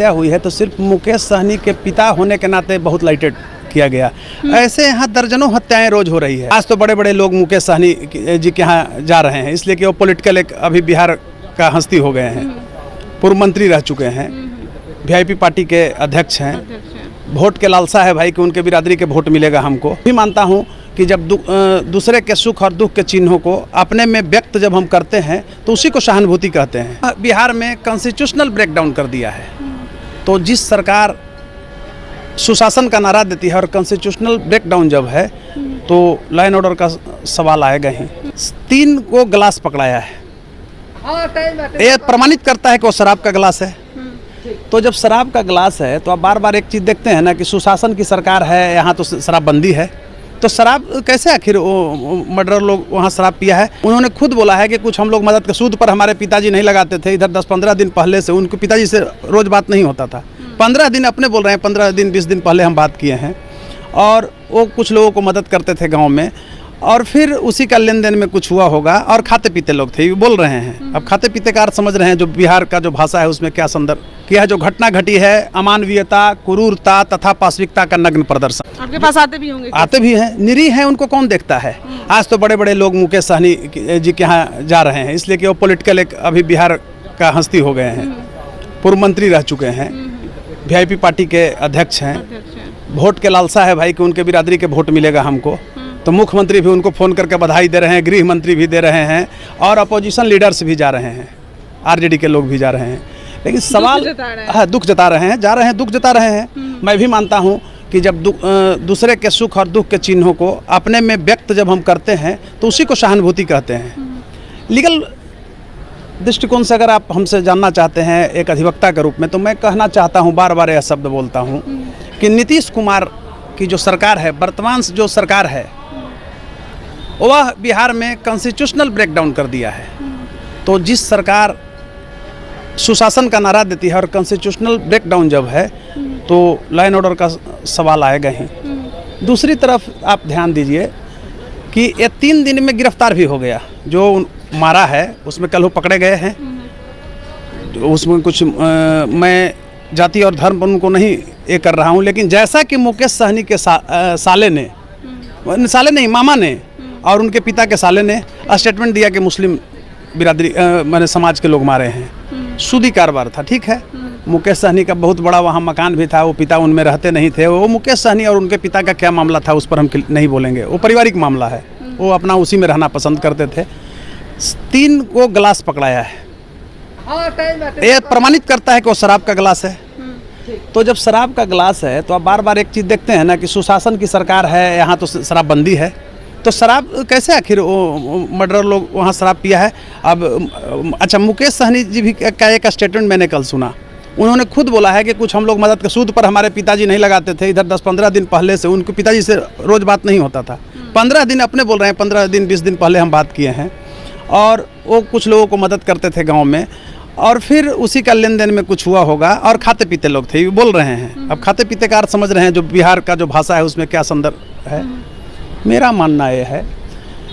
हत्या हुई है तो सिर्फ मुकेश सहनी के पिता होने के नाते बहुत लाइटेड किया गया। ऐसे यहाँ दर्जनों हत्याएं रोज हो रही है। आज तो बड़े बड़े लोग मुकेश सहनी जी के यहाँ जा रहे हैं इसलिए कि वो पॉलिटिकल एक अभी बिहार का हस्ती हो गए हैं, पूर्व मंत्री रह चुके हैं, वीआईपी पार्टी के अध्यक्ष हैं। वोट के लालसा है भाई कि उनके बिरादरी के वोट मिलेगा हमको। भी मानता हूँ कि जब दूसरे के सुख और दुख के चिन्हों को अपने में व्यक्त जब हम करते हैं तो उसी को सहानुभूति कहते हैं। बिहार में कॉन्स्टिट्यूशनल ब्रेकडाउन कर दिया है, तो जिस सरकार सुशासन का नारा देती है और कॉन्स्टिट्यूशनल ब्रेकडाउन जब है तो लॉ एंड ऑर्डर का सवाल आएगा ही। 3 को गिलास पकड़ाया है, ये प्रमाणित करता है कि वो शराब का गिलास है। तो जब शराब का गिलास है तो आप बार बार एक चीज़ देखते हैं ना कि सुशासन की सरकार है, यहाँ तो शराबबंदी है, तो शराब कैसे आखिर वो मर्डर लोग वहाँ शराब पिया है। उन्होंने खुद बोला है कि कुछ हम लोग मदद के सूद पर हमारे पिताजी नहीं लगाते थे। इधर 10-15 दिन पहले से उनके पिताजी से रोज़ बात नहीं होता था। 15 दिन अपने बोल रहे हैं, 15 दिन 20 दिन पहले हम बात किए हैं और वो कुछ लोगों को मदद करते थे गाँव में, और फिर उसी का लेन देन में कुछ हुआ होगा। और खाते पीते लोग थे, ये बोल रहे हैं। अब खाते पीते का अर्थ समझ रहे हैं, जो बिहार का जो भाषा है उसमें क्या संदर्भ किया है। जो घटना घटी है अमानवीयता, क्रूरता तथा पाशविकता का नग्न प्रदर्शन। आपके पास आते भी होंगे? आते भी हैं, निरीह हैं, उनको कौन देखता है। आज तो बड़े बड़े लोग मुकेश सहनी जी के यहाँ जा रहे हैं इसलिए कि वो पॉलिटिकल एक अभी बिहार का हस्ती हो गए हैं, पूर्व मंत्री रह चुके हैं, वीआईपी पार्टी के अध्यक्ष हैं। वोट के लालसा है भाई कि उनके बिरादरी के वोट मिलेगा हमको, तो मुख्यमंत्री भी उनको फ़ोन करके बधाई दे रहे हैं, गृह मंत्री भी दे रहे हैं और अपोजिशन लीडर्स भी जा रहे हैं, आरजेडी के लोग भी जा रहे हैं। लेकिन सवाल दुख जता रहे हैं, जा रहे हैं, दुख जता रहे हैं। मैं भी मानता हूँ कि जब दूसरे के सुख और दुख के चिन्हों को अपने में व्यक्त जब हम करते हैं तो उसी को सहानुभूति कहते हैं। लीगल दृष्टिकोण से अगर आप हमसे जानना चाहते हैं एक अधिवक्ता के रूप में, तो मैं कहना चाहता हूँ, बार बार यह शब्द बोलता हूँ कि नीतीश कुमार की जो सरकार है, वर्तमान जो सरकार है, वह बिहार में कॉन्स्टिट्यूशनल ब्रेकडाउन कर दिया है। तो जिस सरकार सुशासन का नारा देती है और कॉन्स्टिट्यूशनल ब्रेकडाउन जब है तो लॉ एंड ऑर्डर का सवाल आएगा ही। दूसरी तरफ आप ध्यान दीजिए कि ये 3 दिन में गिरफ्तार भी हो गया। जो मारा है उसमें कल वो पकड़े गए हैं। उसमें कुछ मैं जाति और धर्म पर उनको नहीं ये कर रहा हूँ, लेकिन जैसा कि मुकेश सहनी के साले नहीं, मामा ने और उनके पिता के साले ने स्टेटमेंट दिया कि मुस्लिम बिरादरी मैंने समाज के लोग मारे हैं, सूदी कारोबार था। ठीक है, मुकेश सहनी का बहुत बड़ा वहाँ मकान भी था, वो पिता उनमें रहते नहीं थे। वो मुकेश सहनी और उनके पिता का क्या मामला था उस पर हम नहीं बोलेंगे, वो पारिवारिक मामला है, वो अपना उसी में रहना पसंद करते थे। 3 को गिलास पकड़ाया है, ये प्रमाणित करता है कि वो शराब का गिलास है। तो जब शराब का गिलास है तो आप बार बार एक चीज़ देखते हैं ना कि सुशासन की सरकार है, यहाँ तो शराबबंदी है, तो शराब कैसे आखिर वो मर्डर लोग वहाँ शराब पिया है। अब अच्छा, मुकेश सहनी जी भी का एक स्टेटमेंट मैंने कल सुना। उन्होंने खुद बोला है कि कुछ हम लोग मदद के सूद पर हमारे पिताजी नहीं लगाते थे। इधर 10-15 दिन पहले से उनके पिताजी से रोज़ बात नहीं होता था। 15 दिन अपने बोल रहे हैं, 15 दिन 20 दिन पहले हम बात किए हैं और वो कुछ लोगों को मदद करते थे गाँव में, और फिर उसी का लेन देन में कुछ हुआ होगा। और खाते पीते लोग थे, ये बोल रहे हैं। अब खाते पीते का अर्थ समझ रहे हैं, जो बिहार का जो भाषा है उसमें क्या संदर्भ है। मेरा मानना यह है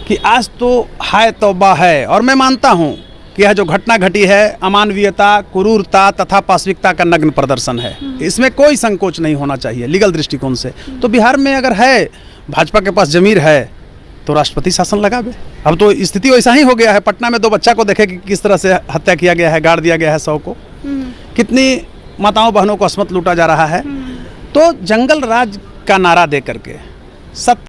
कि आज तो हाय तौबा है, और मैं मानता हूँ कि यह जो घटना घटी है अमानवीयता, क्रूरता तथा पाशविकता का नग्न प्रदर्शन है। इसमें कोई संकोच नहीं होना चाहिए लीगल दृष्टिकोण से। तो बिहार में अगर है, भाजपा के पास जमीर है तो राष्ट्रपति शासन लगावे। अब तो स्थिति वैसा ही हो गया है। पटना में 2 बच्चा को देखे कि किस तरह से हत्या किया गया है, गाड़ दिया गया है 100 को। कितनी माताओं बहनों को अस्मत लूटा जा रहा है। तो जंगल राज का नारा दे करके सत्य